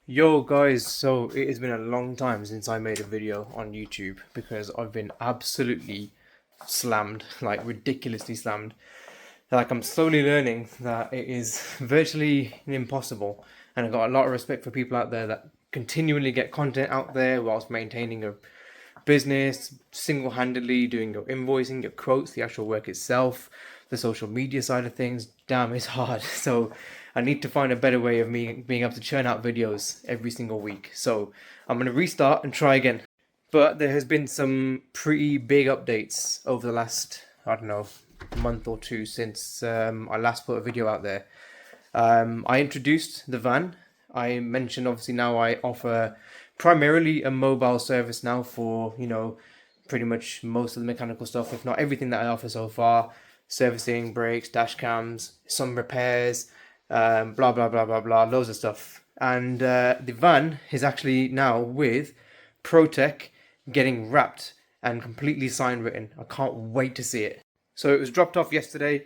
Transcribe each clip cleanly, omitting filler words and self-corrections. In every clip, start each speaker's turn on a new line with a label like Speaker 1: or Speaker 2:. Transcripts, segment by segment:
Speaker 1: Yo guys, so it has been a long time since I made a video on YouTube because I've been absolutely slammed, like ridiculously slammed. Like I'm slowly learning that it is virtually impossible, and I've got a lot of respect for people out there that continually get content out there whilst maintaining a business, single-handedly doing your invoicing, your quotes, the actual work itself, the social media side of things. Damn, it's hard. So I need to find a better way of me being able to churn out videos every single week. So I'm going to restart and try again. But there has been some pretty big updates over the last, I don't know, month or two since I last put a video out there. I introduced the van. I mentioned obviously now I offer primarily a mobile service now for, pretty much most of the mechanical stuff, if not everything that I offer so far. Servicing, brakes, dash cams, some repairs, blah, blah, blah, blah, blah, loads of stuff. And the van is actually now with ProTech getting wrapped and completely sign written. I can't wait to see it. So it was dropped off yesterday.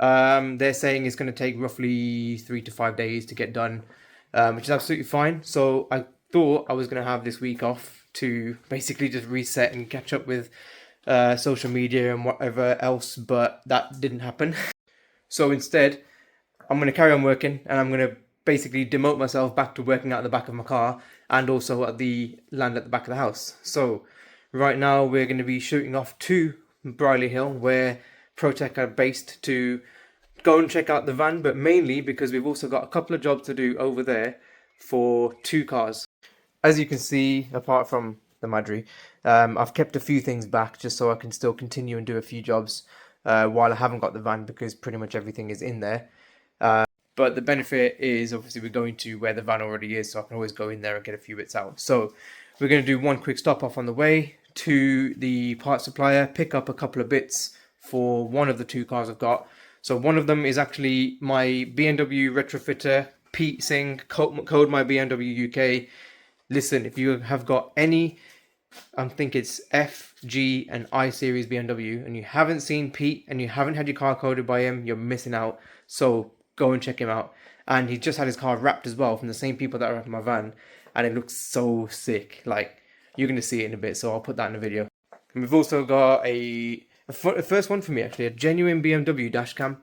Speaker 1: They're saying it's going to take roughly 3 to 5 days to get done, which is absolutely fine. So I thought I was going to have this week off to basically just reset and catch up with social media and whatever else, but that didn't happen. So instead, I'm going to carry on working, and I'm going to basically demote myself back to working out the back of my car and also at the land at the back of the house. So right now we're going to be shooting off to Briley Hill, where ProTech are based, to go and check out the van, but mainly because we've also got a couple of jobs to do over there for 2 cars. As you can see, apart from the Madry, I've kept a few things back just so I can still continue and do a few jobs while I haven't got the van, because pretty much everything is in there. But the benefit is obviously we're going to where the van already is, so I can always go in there and get a few bits out. So we're going to do one quick stop off on the way to the part supplier, pick up a couple of bits for one of the 2 cars I've got. So one of them is actually my BMW retrofitter, Pete Singh, code my BMW UK. Listen, if you have got any, I think it's F, G, and I series BMW, and you haven't seen Pete and you haven't had your car coded by him, you're missing out. So go and check him out. And he just had his car wrapped as well from the same people that are wrapping my van, and it looks so sick. Like, you're going to see it in a bit, so I'll put that in the video. And we've also got a first one for me, actually, a genuine BMW dash cam.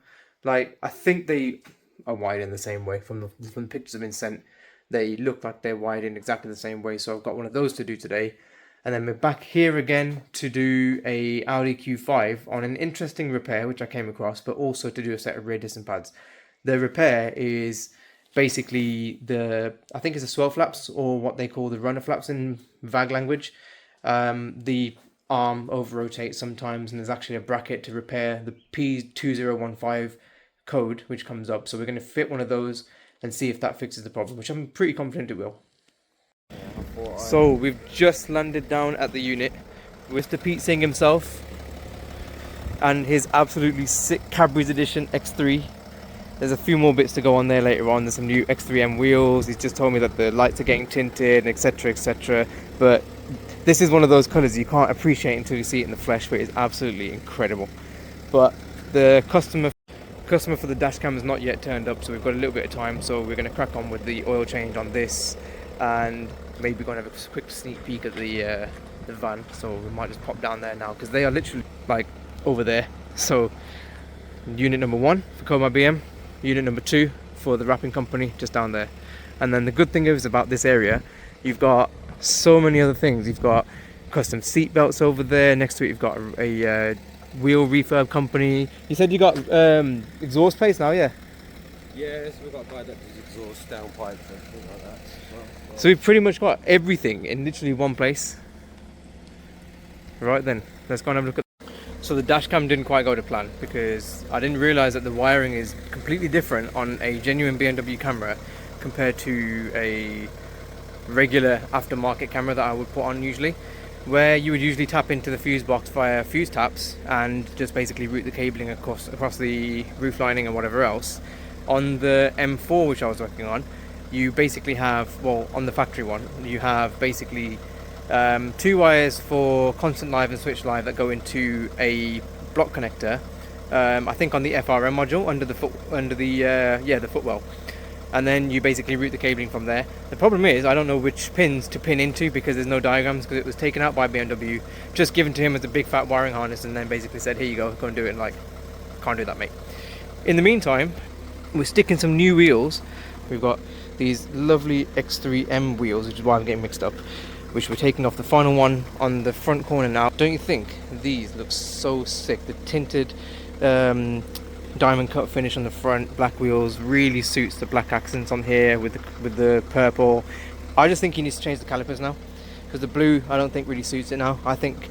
Speaker 1: Like, I think they are wired in the same way from the pictures have been sent. They look like they're wired in exactly the same way, so I've got one of those to do today. And then we're back here again to do a Audi Q5 on an interesting repair which I came across, but also to do a set of rear disc pads. The repair is basically I think it's the swell flaps, or what they call the runner flaps in VAG language. The arm over rotates sometimes, and there's actually a bracket to repair the P2015 code which comes up. So we're going to fit one of those and see if that fixes the problem, which I'm pretty confident it will. So we've just landed down at the unit. Mr. Pete Singh himself and his absolutely sick Cadbury's Edition X3. There's a few more bits to go on there later on. There's some new X3M wheels. He's just told me that the lights are getting tinted, etc, etc. But this is one of those colours you can't appreciate until you see it in the flesh, but it's absolutely incredible. But the customer for the dash cam has not yet turned up, so we've got a little bit of time. So we're going to crack on with the oil change on this, and maybe going to have a quick sneak peek at the van. So we might just pop down there now, because they are literally like over there. So unit number 1 for Coma BM, unit number 2 for the wrapping company just down there. And then the good thing is about this area, you've got so many other things. You've got custom seat belts over there. Next to it you've got a wheel refurb company. You said you got exhaust plates now, yeah?
Speaker 2: Yes, we've got a guy that does exhaust, downpipes, everything like that.
Speaker 1: So we've pretty much got everything in literally one place. Right then, let's go and have a look at. So the dash cam didn't quite go to plan, because I didn't realise that the wiring is completely different on a genuine BMW camera compared to a regular aftermarket camera that I would put on usually, where you would usually tap into the fuse box via fuse taps and just basically route the cabling across the roof lining and whatever else. On the M4 which I was working on, you basically have, well, on the factory one, you have basically 2 wires for constant live and switch live that go into a block connector. I think on the FRM module under the footwell. and then you basically route the cabling from there. The problem is I don't know which pins to pin into because there's no diagrams, because it was taken out by BMW, just given to him as a big fat wiring harness, and then basically said, here you go and do it. And like, can't do that, mate. In the meantime, we're sticking some new wheels. We've got these lovely X3M wheels, which is why I'm getting mixed up, which we're taking off the final one on the front corner now. Don't you think these look so sick? The tinted diamond cut finish on the front, black wheels, really suits the black accents on here with the purple. I just think he needs to change the calipers now, because the blue I don't think really suits it now. I think,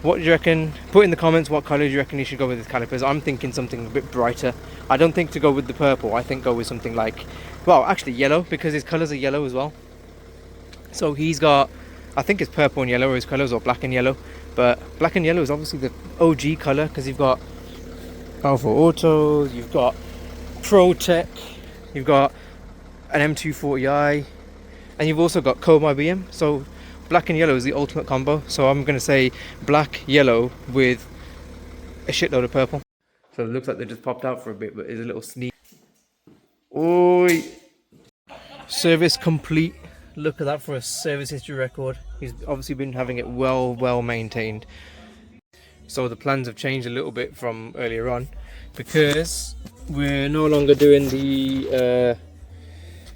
Speaker 1: what do you reckon? Put in the comments what colour do you reckon he should go with his calipers. I'm thinking something a bit brighter. I don't think to go with the purple. I think go with something like, well, actually yellow, because his colours are yellow as well. So he's got, I think it's purple and yellow, or his colours, or black and yellow. But black and yellow is obviously the OG colour, because you've got Alpha Autos, you've got Pro Tech, you've got an M240i, and you've also got Code My BM. So black and yellow is the ultimate combo. So I'm going to say black, yellow with a shitload of purple. So it looks like they just popped out for a bit, but it's a little sneak. Oi! Service complete. Look at that for a service history record. He's obviously been having it well maintained. So the plans have changed a little bit from earlier on, because we're no longer doing the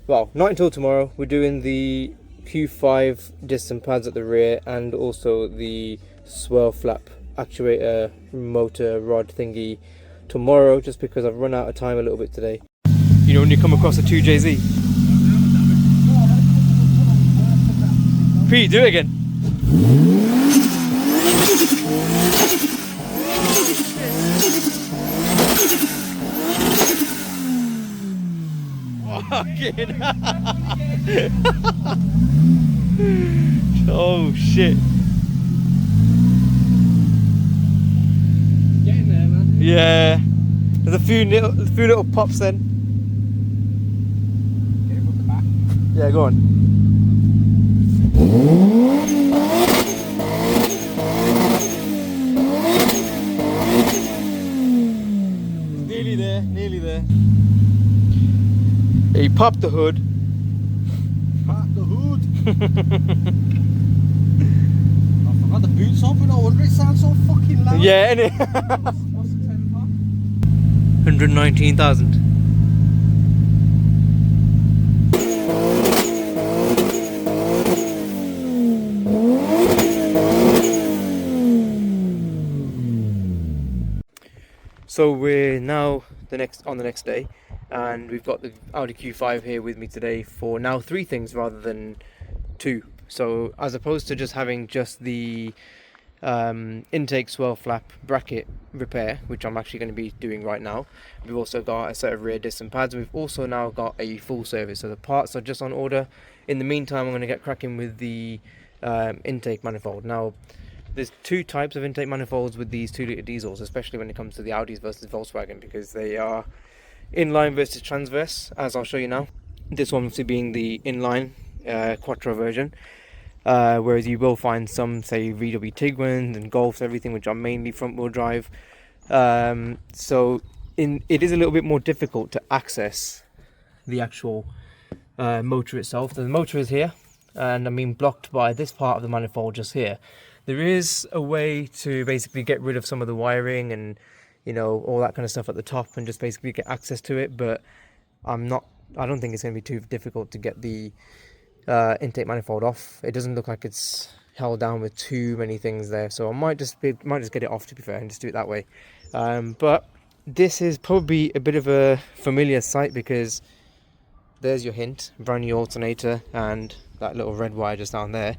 Speaker 1: well, not until tomorrow. We're doing the Q5 disc and pads at the rear, and also the swirl flap actuator motor rod thingy tomorrow, just because I've run out of time a little bit today. You know when you come across a 2JZ? Pete, do it again. Fucking oh shit.
Speaker 2: Getting there, man.
Speaker 1: Yeah. There's a few little pops then.
Speaker 2: Get it from the back.
Speaker 1: Yeah, go on. Nearly there, nearly there. He popped the hood.
Speaker 2: Pop the hood. I forgot the boots off, and I wonder it sounds so fucking loud.
Speaker 1: Yeah, innit?
Speaker 2: What's the temper?
Speaker 1: 119,000. So we're now on the next day, and we've got the Audi Q5 here with me today for now 3 things rather than 2. So as opposed to just having just the intake swirl flap bracket repair, which I'm actually going to be doing right now, we've also got a set of rear disc and pads. We've also now got a full service, so the parts are just on order. In the meantime, I'm going to get cracking with the intake manifold. Now, there's 2 types of intake manifolds with these 2-litre diesels, especially when it comes to the Audis versus Volkswagen, because they are inline versus transverse, as I'll show you now. This one obviously being the inline quattro version, whereas you will find some, say, VW Tiguan's and Golfs, everything, which are mainly front-wheel drive. So it is a little bit more difficult to access the actual motor itself. The motor is here, and I mean blocked by this part of the manifold just here. There is a way to basically get rid of some of the wiring and, you know, all that kind of stuff at the top, and just basically get access to it, but I don't think it's going to be too difficult to get the intake manifold off. It doesn't look like it's held down with too many things there, so I might just get it off, to be fair, and just do it that way. But this is probably a bit of a familiar sight, because there's your hint, brand new alternator and that little red wire just down there.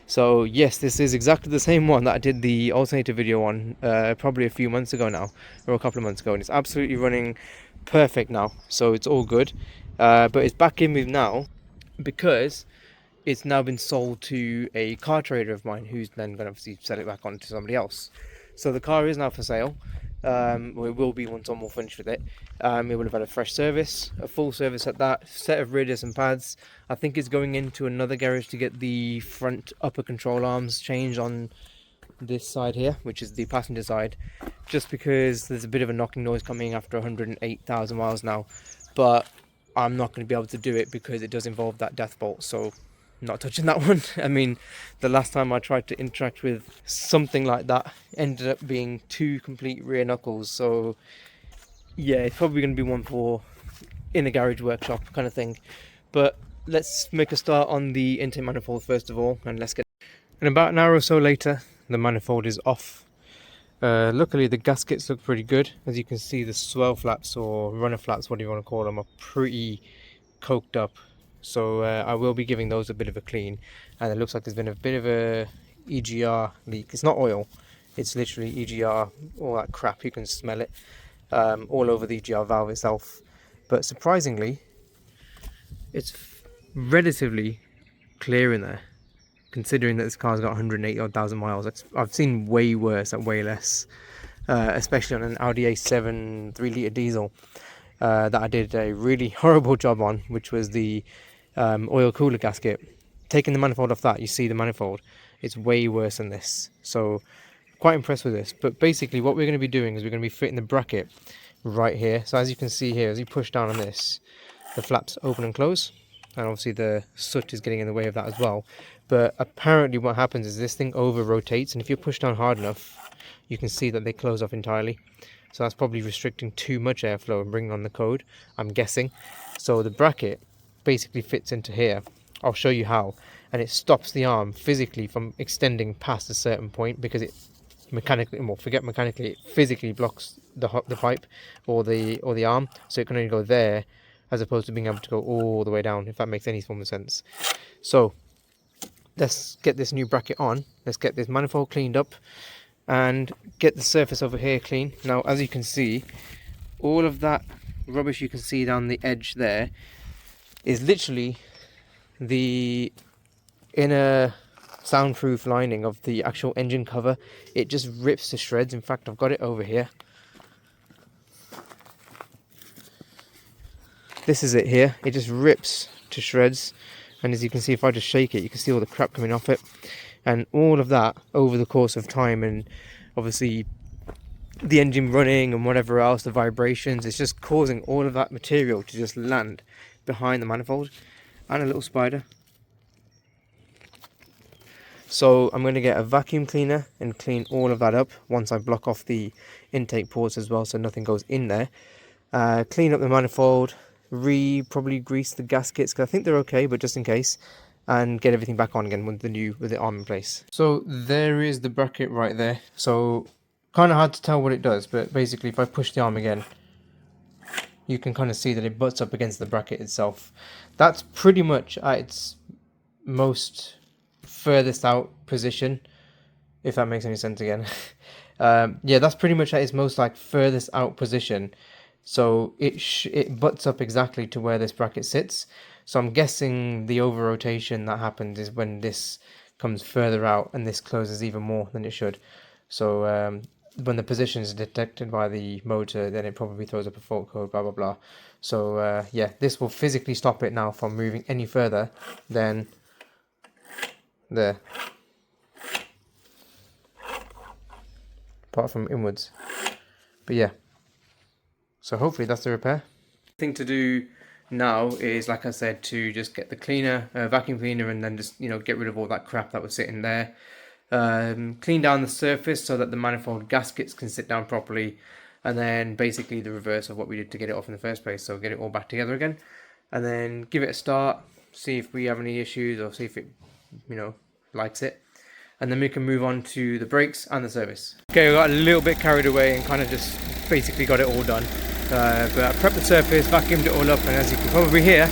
Speaker 1: So yes, this is exactly the same one that I did the alternator video on probably a few months ago now, or a couple of months ago, and it's absolutely running perfect now, so it's all good. But it's back in with now because it's now been sold to a car trader of mine, who's then going to obviously sell it back on to somebody else. So the car is now for sale. Well, it will be once I'm all finished with it. It will have had a fresh service, a full service at that, set of rear discs and pads. I think it's going into another garage to get the front upper control arms changed on this side here, which is the passenger side, just because there's a bit of a knocking noise coming after 108,000 miles now. But I'm not going to be able to do it because it does involve that death bolt, so not touching that one. I mean, the last time I tried to interact with something like that ended up being 2 complete rear knuckles, so yeah, it's probably going to be one for in a garage workshop kind of thing. But let's make a start on the intake manifold first of all, and let's get. And about an hour or so later, the manifold is off. Luckily the gaskets look pretty good. As you can see, the swell flaps or runner flaps, what do you want to call them, are pretty coked up, so I will be giving those a bit of a clean. And it looks like there's been a bit of a EGR leak. It's not oil, it's literally EGR, all that crap, you can smell it all over the EGR valve itself. But surprisingly, it's relatively clear in there, considering that this car's got 180,000 miles. I've seen way worse and way less, especially on an Audi A7 3-litre diesel that I did a really horrible job on, which was the oil cooler gasket. Taking the manifold off that, you see the manifold, it's way worse than this. So quite impressed with this. But basically what we're going to be doing is we're going to be fitting the bracket right here. So as you can see here, as you push down on this, the flaps open and close, and obviously the soot is getting in the way of that as well. But apparently what happens is this thing over rotates, and if you push down hard enough, you can see that they close off entirely. So that's probably restricting too much airflow and bringing on the code, I'm guessing. So the bracket basically fits into here. I'll show you how. And it stops the arm physically from extending past a certain point, because it mechanically, well, forget mechanically, it physically blocks the pipe or the arm, so it can only go there as opposed to being able to go all the way down, if that makes any form of sense. So let's get this new bracket on, let's get this manifold cleaned up and get the surface over here clean. Now as you can see, all of that rubbish you can see down the edge there is literally the inner soundproof lining of the actual engine cover. It just rips to shreds. In fact, I've got it over here. This is it here. It just rips to shreds, and as you can see, if I just shake it, you can see all the crap coming off it. And all of that over the course of time, and obviously the engine running and whatever else, the vibrations, it's just causing all of that material to just land behind the manifold. And a little spider. So I'm going to get a vacuum cleaner and clean all of that up once I block off the intake ports as well, so nothing goes in there. Clean up the manifold, probably grease the gaskets because I think they're okay, but just in case, and get everything back on again with the arm in place. So there is the bracket right there. So kind of hard to tell what it does, but basically if I push the arm again, you can kind of see that it butts up against the bracket itself. That's pretty much at its most furthest out position, if that makes any sense again. Yeah, that's pretty much at its most like furthest out position. So it butts up exactly to where this bracket sits. So I'm guessing the over rotation that happens is when this comes further out and this closes even more than it should. So when the position is detected by the motor, then it probably throws up a fault code, blah blah blah. So yeah, this will physically stop it now from moving any further than there, apart from inwards. But yeah, so hopefully that's the repair. Thing to do now is, like I said, to just get the cleaner, vacuum cleaner, and then just, you know, get rid of all that crap that was sitting there. Clean down the surface so that the manifold gaskets can sit down properly, and then basically the reverse of what we did to get it off in the first place, so get it all back together again, and then give it a start, see if we have any issues or see if it, you know, likes it, and then we can move on to the brakes and the service. Okay, we got a little bit carried away and kind of just basically got it all done, but I prepped the surface, vacuumed it all up, and as you can probably hear,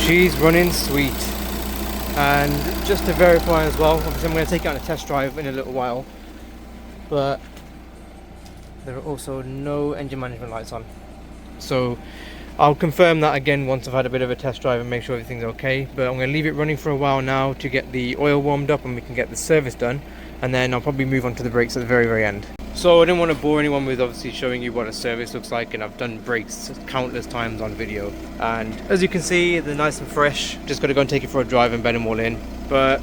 Speaker 1: she's running sweet. And just to verify as well, obviously I'm going to take it on a test drive in a little while, but there are also no engine management lights on. So I'll confirm that again once I've had a bit of a test drive and make sure everything's okay. But I'm going to leave it running for a while now to get the oil warmed up and we can get the service done. And then I'll probably move on to the brakes at the very, very end. So I didn't want to bore anyone with obviously showing you what a service looks like, and I've done brakes countless times on video. And as you can see, they're nice and fresh. Just got to go and take it for a drive and bed them all in. But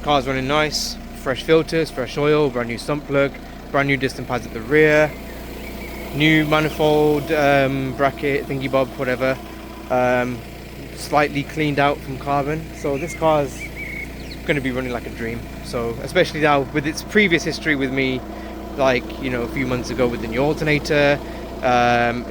Speaker 1: car's running nice, fresh filters, fresh oil, brand new sump plug, brand new distant pads at the rear. new manifold, bracket, thingy bob, whatever. Slightly cleaned out from carbon. So this car's going to be running like a dream. So especially now with its previous history with me, like, you know, a few months ago with the new alternator,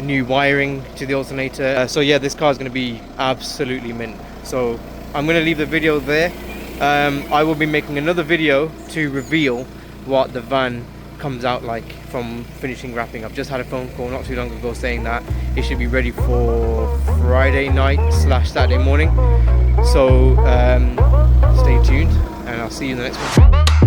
Speaker 1: new wiring to the alternator. So yeah, this car is going to be absolutely mint. So I'm going to leave the video there. I will be making another video to reveal what the van comes out like from finishing wrapping. I've just had a phone call not too long ago saying that it should be ready for Friday night / Saturday morning. So stay tuned and I'll see you in the next one.